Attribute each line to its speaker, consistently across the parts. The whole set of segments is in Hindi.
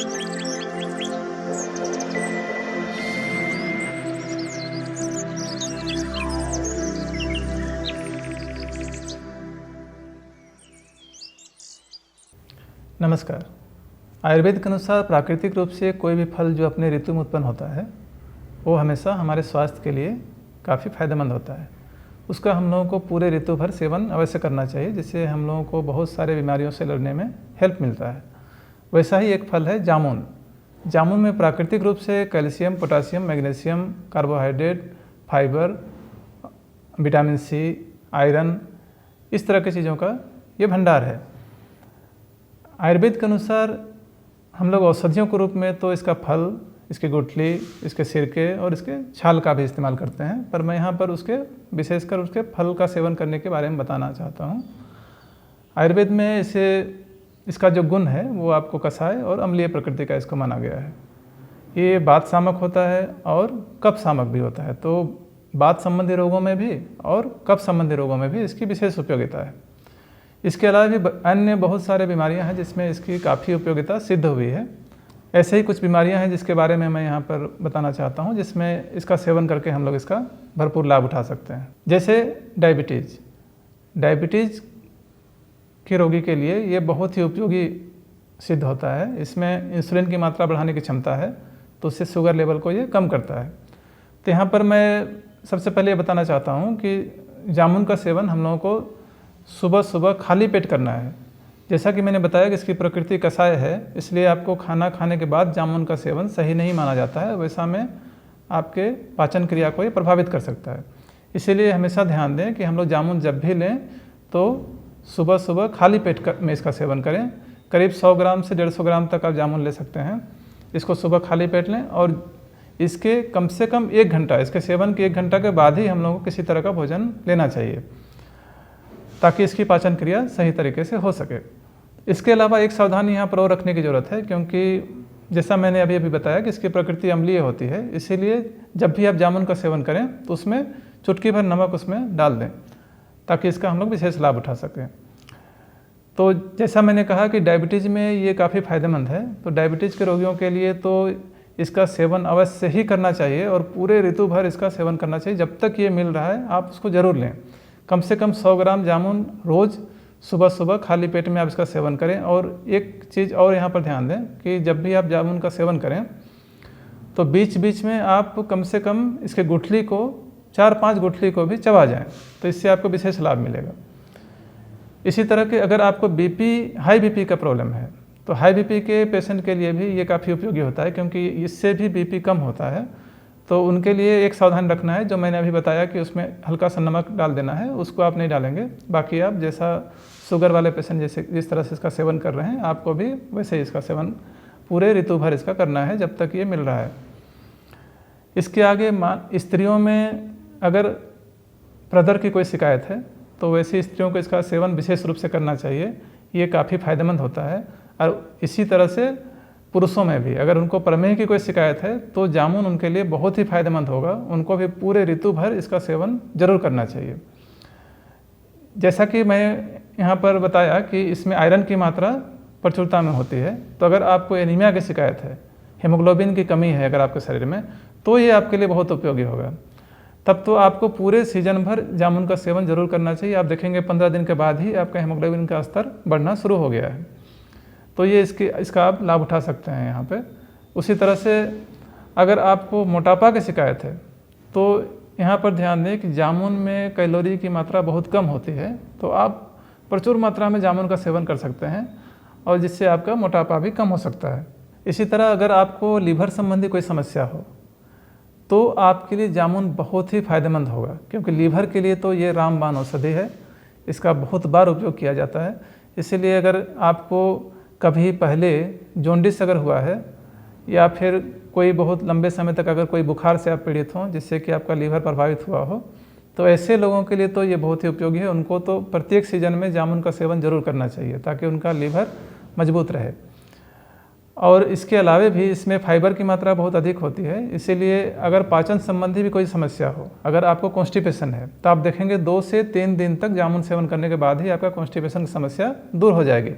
Speaker 1: नमस्कार। आयुर्वेद के अनुसार प्राकृतिक रूप से कोई भी फल जो अपने ऋतु में उत्पन्न होता है वो हमेशा हमारे स्वास्थ्य के लिए काफ़ी फायदेमंद होता है। उसका हम लोगों को पूरे ऋतु भर सेवन अवश्य करना चाहिए, जिससे हम लोगों को बहुत सारे बीमारियों से लड़ने में हेल्प मिलता है। वैसा ही एक फल है जामुन। जामुन में प्राकृतिक रूप से calcium, potassium, magnesium, carbohydrate, fibre, vitamin C, iron, इस तरह की चीज़ों का ये भंडार है। आयुर्वेद के अनुसार हम लोग औषधियों के रूप में तो इसका फल, इसकी गुठली, इसके सिरके और इसके छाल का भी इस्तेमाल करते हैं, पर मैं यहाँ पर उसके विशेषकर उसके फल का सेवन करने के बारे में बताना चाहता हूँ। आयुर्वेद में इसका जो गुण है वो आपको कषाय और अम्लीय प्रकृति का इसको माना गया है। ये वात शामक होता है और कफ शामक भी होता है, तो वात संबंधी रोगों में भी और कफ संबंधी रोगों में भी इसकी विशेष उपयोगिता है। इसके अलावा भी अन्य बहुत सारे बीमारियां हैं जिसमें इसकी काफ़ी उपयोगिता सिद्ध हुई है। ऐसे ही कुछ बीमारियां हैं जिसके बारे में मैं यहाँ पर बताना चाहता हूँ, जिसमें इसका सेवन करके हम लोग इसका भरपूर लाभ उठा सकते हैं। जैसे डायबिटीज़ के रोगी के लिए ये बहुत ही उपयोगी सिद्ध होता है। इसमें इंसुलिन की मात्रा बढ़ाने की क्षमता है, तो उससे शुगर लेवल को ये कम करता है। तो यहाँ पर मैं सबसे पहले ये बताना चाहता हूँ कि जामुन का सेवन हम लोगों को सुबह सुबह खाली पेट करना है। जैसा कि मैंने बताया कि इसकी प्रकृति कषाय है, इसलिए आपको खाना खाने के बाद जामुन का सेवन सही नहीं माना जाता है। वैसा में आपके पाचन क्रिया को ये प्रभावित कर सकता है। इसीलिए हमेशा ध्यान दें कि हम लोग जामुन जब भी लें तो सुबह सुबह खाली पेट में इसका सेवन करें। करीब 100 ग्राम से 150 ग्राम तक आप जामुन ले सकते हैं। इसको सुबह खाली पेट लें और इसके कम से कम 1 घंटा, इसके सेवन के 1 घंटा के बाद ही हम लोगों को किसी तरह का भोजन लेना चाहिए, ताकि इसकी पाचन क्रिया सही तरीके से हो सके। इसके अलावा एक सावधानी यहाँ पर और रखने की ज़रूरत है, क्योंकि जैसा मैंने अभी बताया कि इसकी प्रकृति अम्लीय होती है। इसीलिए जब भी आप जामुन का सेवन करें तो उसमें चुटकी भर नमक उसमें डाल दें, ताकि इसका हम लोग विशेष लाभ उठा सकें। तो जैसा मैंने कहा कि डायबिटीज़ में ये काफ़ी फायदेमंद है, तो डायबिटीज़ के रोगियों के लिए तो इसका सेवन अवश्य ही करना चाहिए और पूरे ऋतु भर इसका सेवन करना चाहिए। जब तक ये मिल रहा है आप उसको ज़रूर लें। कम से कम 100 ग्राम जामुन रोज़ सुबह सुबह खाली पेट में आप इसका सेवन करें। और एक चीज़ और यहाँ पर ध्यान दें कि जब भी आप जामुन का सेवन करें तो बीच बीच में आप कम से कम इसके गुठली को 4-5 गुठली को भी चबा जाएं, तो इससे आपको विशेष लाभ मिलेगा। इसी तरह के अगर आपको हाई बीपी का प्रॉब्लम है तो हाई बीपी के पेशेंट के लिए भी ये काफ़ी उपयोगी होता है, क्योंकि इससे भी बीपी कम होता है। तो उनके लिए एक सावधान रखना है, जो मैंने अभी बताया कि उसमें हल्का सा नमक डाल देना है, उसको आप नहीं डालेंगे। बाकी आप जैसा शुगर वाले पेशेंट जिस तरह से इसका सेवन कर रहे हैं, आपको भी वैसे ही इसका सेवन पूरे ऋतु भर इसका करना है जब तक ये मिल रहा है। इसके आगे स्त्रियों में अगर प्रदर की कोई शिकायत है तो वैसी स्त्रियों को इसका सेवन विशेष रूप से करना चाहिए। ये काफ़ी फायदेमंद होता है। और इसी तरह से पुरुषों में भी अगर उनको प्रमेह की कोई शिकायत है तो जामुन उनके लिए बहुत ही फायदेमंद होगा। उनको भी पूरे ऋतु भर इसका सेवन जरूर करना चाहिए। जैसा कि मैं यहाँ पर बताया कि इसमें आयरन की मात्रा प्रचुरता में होती है, तो अगर आपको एनीमिया की शिकायत है, हीमोग्लोबिन की कमी है अगर आपके शरीर में, तो ये आपके लिए बहुत उपयोगी होगा। तब तो आपको पूरे सीजन भर जामुन का सेवन जरूर करना चाहिए। आप देखेंगे 15 दिन के बाद ही आपका हीमोग्लोबिन का स्तर बढ़ना शुरू हो गया है। तो ये इसका आप लाभ उठा सकते हैं यहाँ पे। उसी तरह से अगर आपको मोटापा की शिकायत है तो यहाँ पर ध्यान दें कि जामुन में कैलोरी की मात्रा बहुत कम होती है, तो आप प्रचुर मात्रा में जामुन का सेवन कर सकते हैं और जिससे आपका मोटापा भी कम हो सकता है। इसी तरह अगर आपको लीवर संबंधी कोई समस्या हो तो आपके लिए जामुन बहुत ही फायदेमंद होगा, क्योंकि लीवर के लिए तो ये रामबाण औषधि है। इसका बहुत बार उपयोग किया जाता है। इसीलिए अगर आपको कभी पहले जॉन्डिस अगर हुआ है या फिर कोई बहुत लंबे समय तक अगर कोई बुखार से आप पीड़ित हों जिससे कि आपका लीवर प्रभावित हुआ हो, तो ऐसे लोगों के लिए तो ये बहुत ही उपयोगी है। उनको तो प्रत्येक सीजन में जामुन का सेवन जरूर करना चाहिए ताकि उनका लीवर मजबूत रहे। और इसके अलावा भी इसमें फाइबर की मात्रा बहुत अधिक होती है। इसीलिए अगर पाचन संबंधी भी कोई समस्या हो, अगर आपको कॉन्स्टिपेशन है, तो आप देखेंगे 2 से 3 दिन तक जामुन सेवन करने के बाद ही आपका कॉन्स्टिपेशन की समस्या दूर हो जाएगी।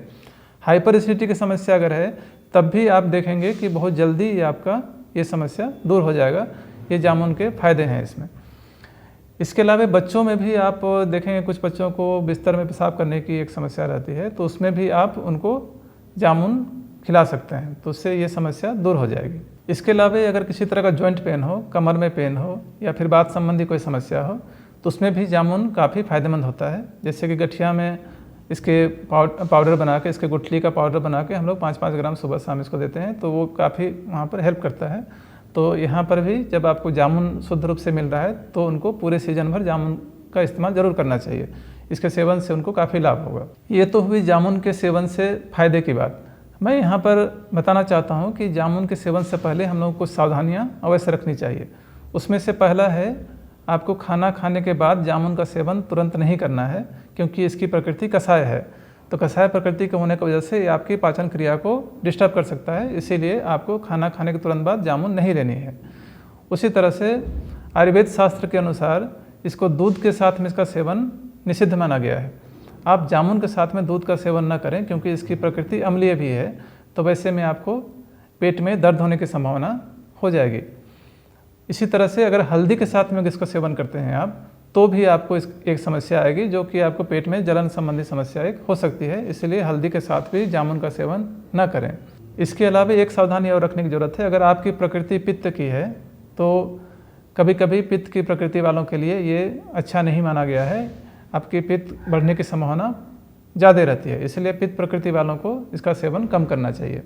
Speaker 1: हाइपर एसिडिटी की समस्या अगर है तब भी आप देखेंगे कि बहुत जल्दी ये आपका ये समस्या दूर हो जाएगा। ये जामुन के फ़ायदे हैं इसमें। इसके अलावा बच्चों में भी आप देखेंगे कुछ बच्चों को बिस्तर में पेशाब करने की एक समस्या रहती है, तो उसमें भी आप उनको जामुन खिला सकते हैं, तो उससे ये समस्या दूर हो जाएगी। इसके अलावा अगर किसी तरह का जॉइंट पेन हो, कमर में पेन हो या फिर बात संबंधी कोई समस्या हो, तो उसमें भी जामुन काफ़ी फ़ायदेमंद होता है। जैसे कि गठिया में इसके पाउडर बना के, इसके गुठली का पाउडर बना के हम लोग 5-5 ग्राम सुबह शाम इसको देते हैं, तो वो काफ़ी वहाँ पर हेल्प करता है। तो यहाँ पर भी जब आपको जामुन शुद्ध रूप से मिल रहा है तो उनको पूरे सीजन भर जामुन का इस्तेमाल ज़रूर करना चाहिए। इसके सेवन से उनको काफ़ी लाभ होगा। ये तो हुई जामुन के सेवन से फ़ायदे की बात। मैं यहाँ पर बताना चाहता हूँ कि जामुन के सेवन से पहले हम लोग को कुछ सावधानियाँ अवश्य रखनी चाहिए। उसमें से पहला है, आपको खाना खाने के बाद जामुन का सेवन तुरंत नहीं करना है, क्योंकि इसकी प्रकृति कषाय है। तो कषाय प्रकृति के होने की वजह से ये आपकी पाचन क्रिया को डिस्टर्ब कर सकता है, इसीलिए आपको खाना खाने के तुरंत बाद जामुन नहीं लेनी है। उसी तरह से आयुर्वेद शास्त्र के अनुसार इसको दूध के साथ में इसका सेवन निषिद्ध माना गया है। आप जामुन के साथ में दूध का सेवन न करें, क्योंकि इसकी प्रकृति अम्लीय भी है, तो वैसे में आपको पेट में दर्द होने की संभावना हो जाएगी। इसी तरह से अगर हल्दी के साथ में इसका सेवन करते हैं आप, तो भी आपको एक समस्या आएगी, जो कि आपको पेट में जलन संबंधी समस्या एक हो सकती है। इसलिए हल्दी के साथ भी जामुन का सेवन न करें। इसके अलावा एक सावधानी और रखने की ज़रूरत है। अगर आपकी प्रकृति पित्त की है, तो कभी कभी पित्त की प्रकृति वालों के लिए ये अच्छा नहीं माना गया है। आपकी पित्त बढ़ने की संभावना ज़्यादा रहती है, इसलिए पित्त प्रकृति वालों को इसका सेवन कम करना चाहिए।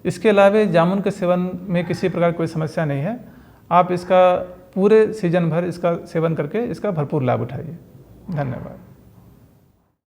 Speaker 1: इसके अलावा जामुन के सेवन में किसी प्रकार कोई समस्या नहीं है। आप इसका पूरे सीजन भर इसका सेवन करके इसका भरपूर लाभ उठाइए। धन्यवाद।